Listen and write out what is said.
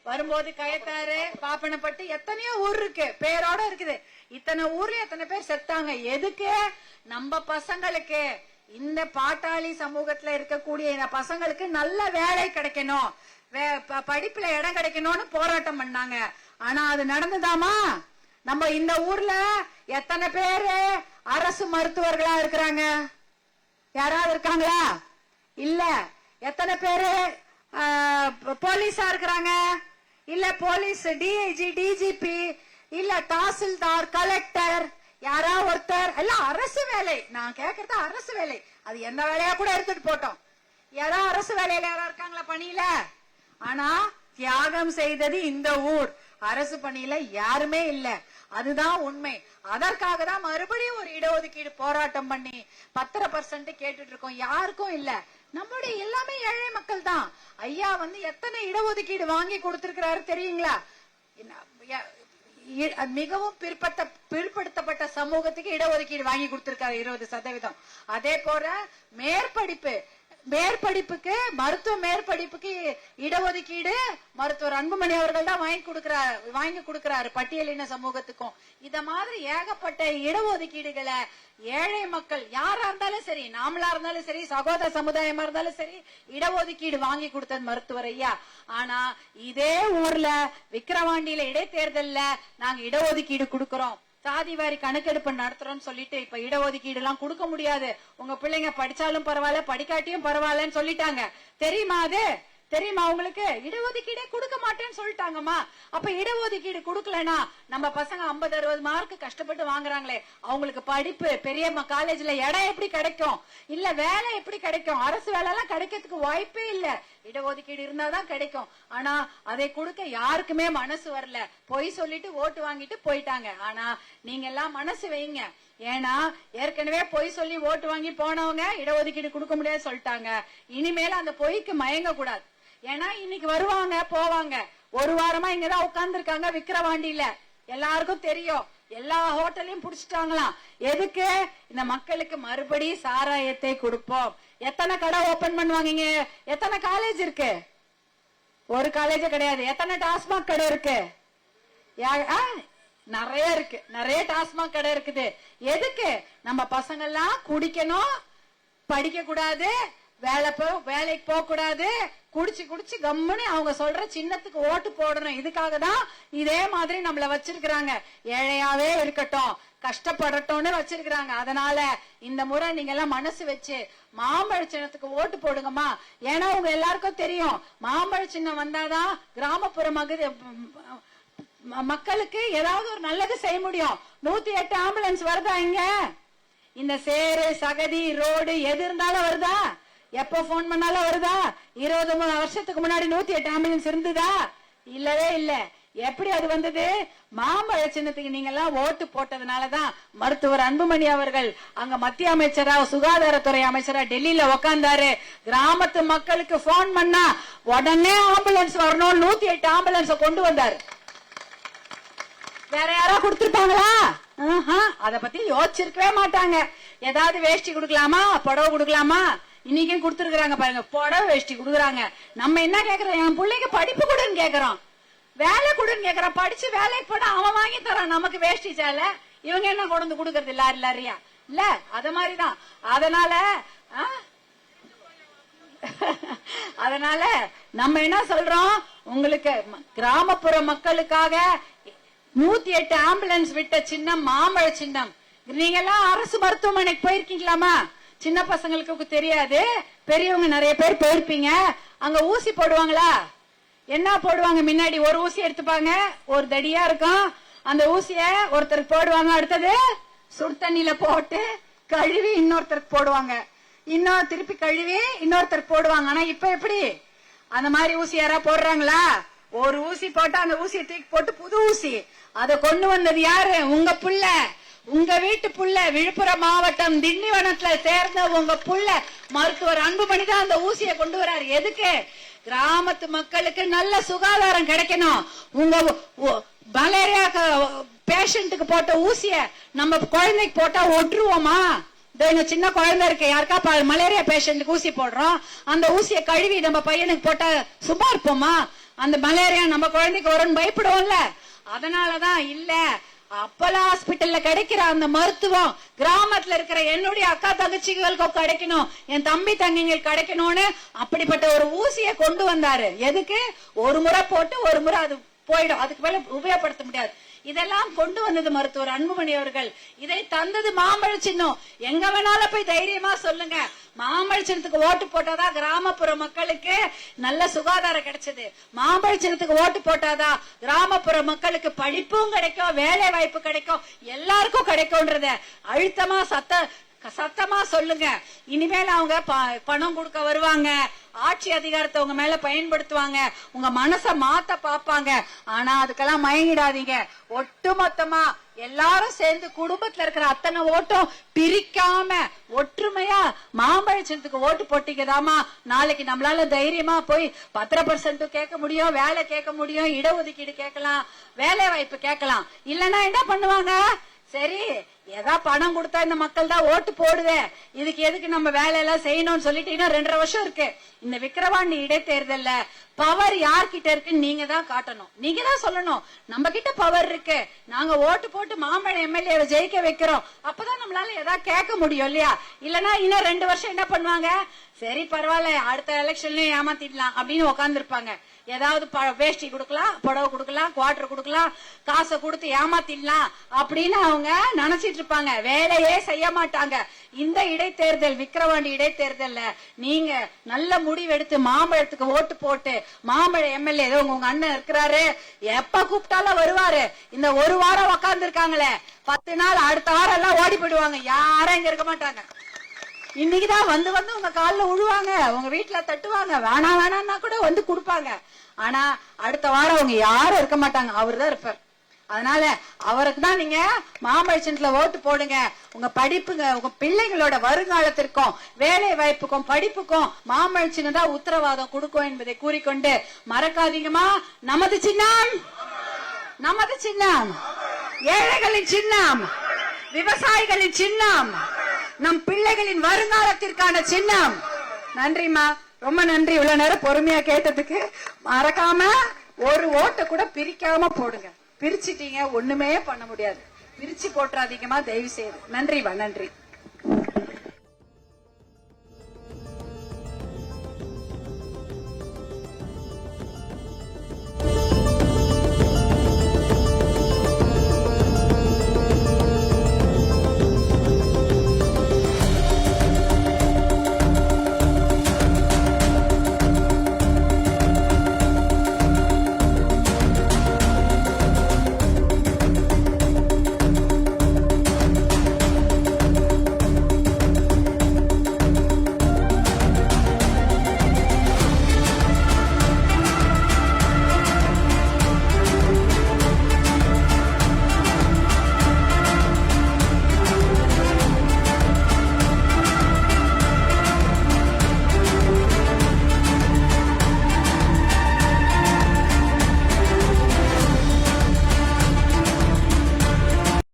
வரும்போது கயத்தாறு, பாப்பனப்பட்டு, எத்தனையோ ஊர் இருக்கு, பேரோட இருக்குது. இத்தனை ஊர்ல எத்தனை பேர் செத்தாங்க. எதுக்கு? நம்ம பசங்களுக்கு, இந்த பாட்டாளி சமூகத்துல இருக்கக்கூடிய இந்த பசங்களுக்கு நல்ல வேலை கிடைக்கணும், படிப்புல இடம் கிடைக்கணும்னு போராட்டம் பண்ணாங்க. ஆனா அது நடந்துதாமா? நம்ம இந்த ஊர்ல எத்தனை பேரு அரசு மருத்துவர்களா இருக்கிறாங்க? யாராவது இருக்காங்களா? இல்ல. எத்தனை பேரு போலீஸா இருக்கிறாங்க? இல்ல. போலீஸ் டிஐஜி, டிஜிபி, இல்ல தாசில்தார், கலெக்டர், யாரா ஒருத்தர். எல்லாம் அரசு வேலை. நான் கேக்குறது அரசு வேலை. அது எந்த வேலையா கூட எடுத்துட்டு போட்டோம். யாரா அரசு வேலையில யாரா இருக்காங்களா பணியில? ஆனா தியாகம் செய்தது இந்த ஊர். அரசு பணியில யாருமே இல்ல. அதுதான் உண்மை. அதற்காக தான் மறுபடியும் ஒரு இடஒதுக்கீடு போராட்டம் பண்ணி 10% கேட்டுட்டு இருக்கோம். யாருக்கும் இல்ல. நம்மளுடைய எல்லாமே ஏழை மக்கள் தான். ஐயா எத்தனை இடஒதுக்கீடு வாங்கி கொடுத்திருக்கிறாரு தெரியுங்களா? மிகவும் பிற்படுத்தப்பட்ட சமூகத்துக்கு இடஒதுக்கீடு வாங்கி கொடுத்திருக்காரு 20%. அதே போல மேற்படிப்புக்கு மருத்துவ மேற்படிப்புக்கு இடஒதுக்கீடு மருத்துவர் அன்புமணி அவர்கள் தான் வாங்கி கொடுக்கிறாரு பட்டியலின சமூகத்துக்கும். இத மாதிரி ஏகப்பட்ட இடஒதுக்கீடுகளை ஏழை மக்கள் யாரா இருந்தாலும் சரி, நாமளா இருந்தாலும் சரி, சகோதர சமுதாயமா இருந்தாலும் சரி, இடஒதுக்கீடு வாங்கி கொடுத்தது மருத்துவர் ஐயா. ஆனா இதே ஊர்ல விக்கிரவாண்டியில இடைத்தேர்தல்ல நாங்க இடஒதுக்கீடு கொடுக்கிறோம், சாதிவாரி கணக்கெடுப்பு நடத்துறோம்னு சொல்லிட்டு இப்ப இடஒதுக்கீடு எல்லாம் கொடுக்க முடியாது, உங்க பிள்ளைங்க படிச்சாலும் பரவாயில்ல படிக்காட்டியும் பரவாயில்லன்னு சொல்லிட்டாங்க. தெரியுமா? அது தெரியுமா உங்களுக்கு? இடஒதுக்கீடே கொடுக்க மாட்டேன்னு சொல்லிட்டாங்கம்மா. அப்ப இடஒதுக்கீடு கொடுக்கலனா நம்ம பசங்க 50-60 மார்க் கஷ்டப்பட்டு வாங்குறாங்களே, அவங்களுக்கு படிப்பு பெரிய காலேஜ்ல இடம் எப்படி கிடைக்கும்? இல்ல வேலை எப்படி கிடைக்கும்? அரசு வேலை எல்லாம் கிடைக்கிறதுக்கு வாய்ப்பே இல்ல. இடஒதுக்கீடு இருந்தாதான் கிடைக்கும். ஆனா அதை கொடுக்க யாருக்குமே மனசு வரல. பொய் சொல்லிட்டு ஓட்டு வாங்கிட்டு போயிட்டாங்க. ஆனா நீங்க எல்லாம் மனசு வைங்க. ஏன்னா ஏற்கனவே பொய் சொல்லி ஓட்டு வாங்கி போனவங்க இடஒதுக்கீடு கொடுக்க முடியாது சொல்லிட்டாங்க. இனிமேல அந்த பொய்க்கு மயங்க கூடாது. ஏன்னா இன்னைக்கு வருவாங்க போவாங்க. ஒரு வாரமா இங்கதான் உட்கார்ந்து இருக்காங்க விக்கிரவாண்டியில. எல்லாருக்கும் தெரியும். எல்லா ஹோட்டலையும் புடிச்சிட்டாங்களாம். எதுக்கு? இந்த மக்களுக்கு மறுபடி சாராயத்தை கொடுப்போம். எத்தனை கடை ஓபன் பண்ணுவாங்க? எத்தனை காலேஜ் இருக்கு? ஒரு காலேஜ் கிடையாது. எத்தனை டாஸ்மாக் கடை இருக்கு? நிறைய இருக்கு. நிறைய டாஸ்மாக் கடை இருக்குது. எதுக்கு? நம்ம பசங்க எல்லாம் குடிக்கணும், படிக்க கூடாது, வேலைக்கு போக கூடாது, குடிச்சு கம்முன்னு அவங்க சொல்ற சின்னத்துக்கு ஓட்டு போடணும். இதுக்காக தான் இதே மாதிரி நம்மள வச்சிருக்கிறாங்க. ஏழையாவே இருக்கட்டும், கஷ்டப்படட்டும்னு வச்சிருக்கிறாங்க. அதனால இந்த முறை நீங்க எல்லாம் மனசு வச்சு மாம்பழ சின்னத்துக்கு ஓட்டு போடுங்கம்மா. ஏன்னா உங்க எல்லாருக்கும் தெரியும், மாம்பழ சின்னம் வந்தாதான் கிராமப்புற மக்களுக்கு ஏதாவது ஒரு நல்லது செய்ய முடியும். 108 ஆம்புலன்ஸ் வருதா இங்க? இந்த சேரு சகதி ரோடு எது இருந்தாலும் வருதா? எப்ப போன் பண்ணாலும் வருதா? 23 வருஷத்துக்கு முன்னாடி 108 ஆம்புலன்ஸ் இருந்ததா? இல்லவே இல்ல. எப்படி அது வந்தது? மாம்பழ சின்னத்துக்கு நீங்க எல்லாம் ஓட்டு போட்டதுனாலதான் மருத்துவர் அன்புமணி அவர்கள் அங்க மத்திய அமைச்சரா சுகாதாரத்துறை அமைச்சரா டெல்லியில உக்காந்தாரு. கிராமத்து மக்களுக்கு போன் பண்ணா உடனே ஆம்புலன்ஸ் வரணும், 108 ஆம்புலன்ஸ் கொண்டு வந்தாரு. வேற யாரா கொடுத்திருப்பாங்களா? அத பத்தி யோசிச்சிருக்கவே மாட்டாங்க. ஏதாவது வேஷ்டி கொடுக்கலாமா, புடவை கொடுக்கலாமா? இன்னைக்கும் கொடுத்துருக்காங்க பாருங்க, புடவை வேஷ்டி கொடுக்குறாங்க. நம்ம என்ன கேக்குறோம்? என் பிள்ளைக்கு படிப்பு கொடுன்னு கேக்குறோம், வேலை கொடுன்னு கேக்குறோம். படிச்சு வேலைக்கு போனா அவன் வாங்கி தரான் நமக்கு வேஷ்டி சேலை. இவங்க என்ன கொண்டு கொடுக்கறது? லாரியா இல்ல? அத மாதிரிதான். அதனால நம்ம என்ன சொல்றோம்? உங்களுக்கு கிராமப்புற மக்களுக்காக 108 ஆம்புலன்ஸ் விட்ட சின்னம் மாம்பழ சின்னம். நீங்க எல்லாம் அரசு மருத்துவமனைக்கு போயிருக்கீங்களாமா? சின்ன பசங்களுக்கு தெரியாது, பெரியவங்க நிறைய பேர் போயிருப்பீங்க. அங்க ஊசி போடுவாங்களா? என்ன போடுவாங்க? முன்னாடி ஒரு ஊசி எடுத்துப்பாங்க, ஒரு தடியா இருக்கும். அந்த ஊசிய ஒருத்தருக்கு போடுவாங்க, அடுத்தது சுடு தண்ணியில போட்டு கழுவி இன்னொருத்தருக்கு போடுவாங்க, இன்னும் திருப்பி கழுவி இன்னொருத்தருக்கு போடுவாங்க. ஆனா இப்ப எப்படி? அந்த மாதிரி ஊசி யாரா போடுறாங்களா? ஒரு ஊசி போட்டா அந்த ஊசியை தூக்கி போட்டு புது ஊசி. அதை கொண்டு வந்தது யாரு? உங்க புள்ள, உங்க வீட்டு புள்ள. விழுப்புரம் மாவட்டம் திண்டிவனத்துல சேர்ந்த உங்க புள்ள மருத்துவர் அன்புமணி தான் அந்த ஊசியை கொண்டு வராரு. எதுக்கு? கிராமத்து மக்களுக்கு நல்ல சுகாதாரம் கிடைக்கணும். உங்க மலேரியா பேஷண்ட்டுக்கு போட்ட ஊசிய நம்ம குழந்தைக்கு போட்டா ஒட்டுருவோமா? சின்ன குழந்தை இருக்கு, யாருக்கா மலேரியா பேஷண்ட்டுக்கு ஊசி போடுறோம், அந்த ஊசியை கழுவி நம்ம பையனுக்கு போட்டா சும்மா இருப்போமா? அந்த மலேரியா நம்ம குழந்தைக்கு வரும்னு பயப்படுவோம்ல. அதனாலதான் இல்ல அப்போலோ ஹாஸ்பிட்டல்ல கிடைக்கிற அந்த மருத்துவம் கிராமத்துல இருக்கிற என்னுடைய அக்கா தங்கச்சிகளுக்கு கிடைக்கணும், என் தம்பி தங்கைங்களுக்கு கிடைக்கணும்னு அப்படிப்பட்ட ஒரு ஊசியை கொண்டு வந்தாரு. எதுக்கு? ஒரு முறை போட்டு ஒரு முறை அது போயிடும், அதுக்கு மேல உபயோகப்படுத்த முடியாது. இதெல்லாம் கொண்டு வந்தது மருத்துவர் அன்புமணி அவர்கள். இதை தந்தது மாம்பழ சின்னம். எங்க வேணாலும் போய் தைரியமா சொல்லுங்க, மாம்பழ சின்னத்துக்கு ஓட்டு போட்டாதான் கிராமப்புற மக்களுக்கு நல்ல சுகாதாரம் கிடைச்சது. மாம்பழ சின்னத்துக்கு ஓட்டு போட்டாதான் கிராமப்புற மக்களுக்கு படிப்பும் கிடைக்கும், வேலை வாய்ப்பு கிடைக்கும், எல்லாருக்கும் கிடைக்கும்ன்றத அழுத்தமா சத்தமா சொல்லுங்க. இனிமேல் அவங்க பணம் கொடுக்க வருவாங்க, ஆட்சி அதிகாரத்தை உங்க மேல பயன்படுத்துவாங்க, உங்க மனச மாத்த பாப்பாங்க. ஆனா அதுக்கெல்லாம் மயங்கிடாதீங்க. ஒட்டுமொத்தமா எல்லாரும் சேர்ந்து குடும்பத்துல இருக்கிற அத்தனை ஓட்டும் பிரிக்காம ஒற்றுமையா மாம்பழ சின்னத்துக்கு ஓட்டு போட்டீங்கதாமா நாளைக்கு நம்மளால தைரியமா போய் 10% கேட்க முடியும், வேலை கேட்க முடியும், இடஒதுக்கீடு கேட்கலாம், வேலை வாய்ப்பு கேட்கலாம். இல்லன்னா என்ன பண்ணுவாங்க? சரி ஏதா பணம் கொடுத்தா இந்த மக்கள் தான் ஓட்டு போடுதே, இதுக்கு எதுக்கு நம்ம வேலை எல்லாம் செய்யணும்னு சொல்லிட்டு இன்னும் 2.5 வருஷம் இருக்கு. இந்த விக்கிரவாண்டி இடைத்தேர்தல்ல பவர் யார்கிட்ட இருக்குன்னு நீங்க தான் காட்டணும், நீங்க தான் சொல்லணும் நம்ம கிட்ட பவர் இருக்கு, நாங்க ஓட்டு போட்டு மாம்பழ எம்எல்ஏ ஜெயிக்க வைக்கிறோம், அப்பதான் நம்மளால ஏதாவது கேட்க முடியும் இல்லையா? இல்லன்னா இன்னும் 2 வருஷம் என்ன பண்ணுவாங்க? சரி பரவாயில்ல அடுத்த எலெக்ஷன்லயும் ஏமாத்திடலாம் அப்படின்னு உட்கார்ந்து இருப்பாங்க. ஏதாவது வேஷ்டி கொடுக்கலாம், புடவை கொடுக்கலாம், குவார்டர் கொடுக்கலாம், காசை கொடுத்து ஏமாத்திடலாம் அப்படின்னு அவங்க நினைச்சிட்டு இருப்பாங்க, வேலையே செய்ய மாட்டாங்க. இந்த இடைத்தேர்தல் விக்கிரவாண்டி இடைத்தேர்தல்ல நீங்க நல்ல முடிவெடுத்து மாம்பழத்துக்கு ஓட்டு போட்டு மாம்பழ எம்எல்ஏ உங்க அண்ணன் இருக்கிறாரு, எப்ப கூப்பிட்டாலும் வருவாரு. இந்த ஒரு வாரம் உக்காந்து இருக்காங்களே 10 நாள், அடுத்த வாரம் எல்லாம் ஓடி போயிடுவாங்க, யாரும் இங்க இருக்க மாட்டாங்க. இன்னைக்குதான் வந்து உங்க காலில் விழுவாங்க, உங்க வீட்டுல தட்டுவாங்க, வேணாம் வேணாம்னா கூட வந்து கொடுப்பாங்க. ஆனா அடுத்த வாரம் அவங்க யாரும் இருக்க மாட்டாங்க, அவரு தான் இருப்பார். அதனால அவருக்கு தான் நீங்க மாம்பழ சின்னத்துல ஓட்டு போடுங்க. உங்க படிப்புங்க, உங்க பிள்ளைகளோட வருங்காலத்திற்கும் வேலை வாய்ப்புக்கும் படிப்புக்கும் மாம்பழ சின்னம் தான் உத்தரவாதம் கொடுக்கும் என்பதை கூறிக்கொண்டு மறக்காதீங்கம்மா, நமது சின்னம், நமது சின்னம் ஏழைகளின் சின்னம், விவசாயிகளின் சின்னம், நம் பிள்ளைகளின் வருங்காலத்திற்கான சின்னம். நன்றிமா, ரொம்ப நன்றி. இவ்வளவு நேரம் பொறுமையா கேட்டதுக்கு. மறக்காம ஒரு ஓட்டை கூட பிரிக்காம போடுங்க. பிரிச்சிட்டீங்க ஒண்ணுமே பண்ண முடியாது, பிரிச்சு போட்டுறாதீங்கம்மா தயவு செய்து. நன்றிமா, நன்றி.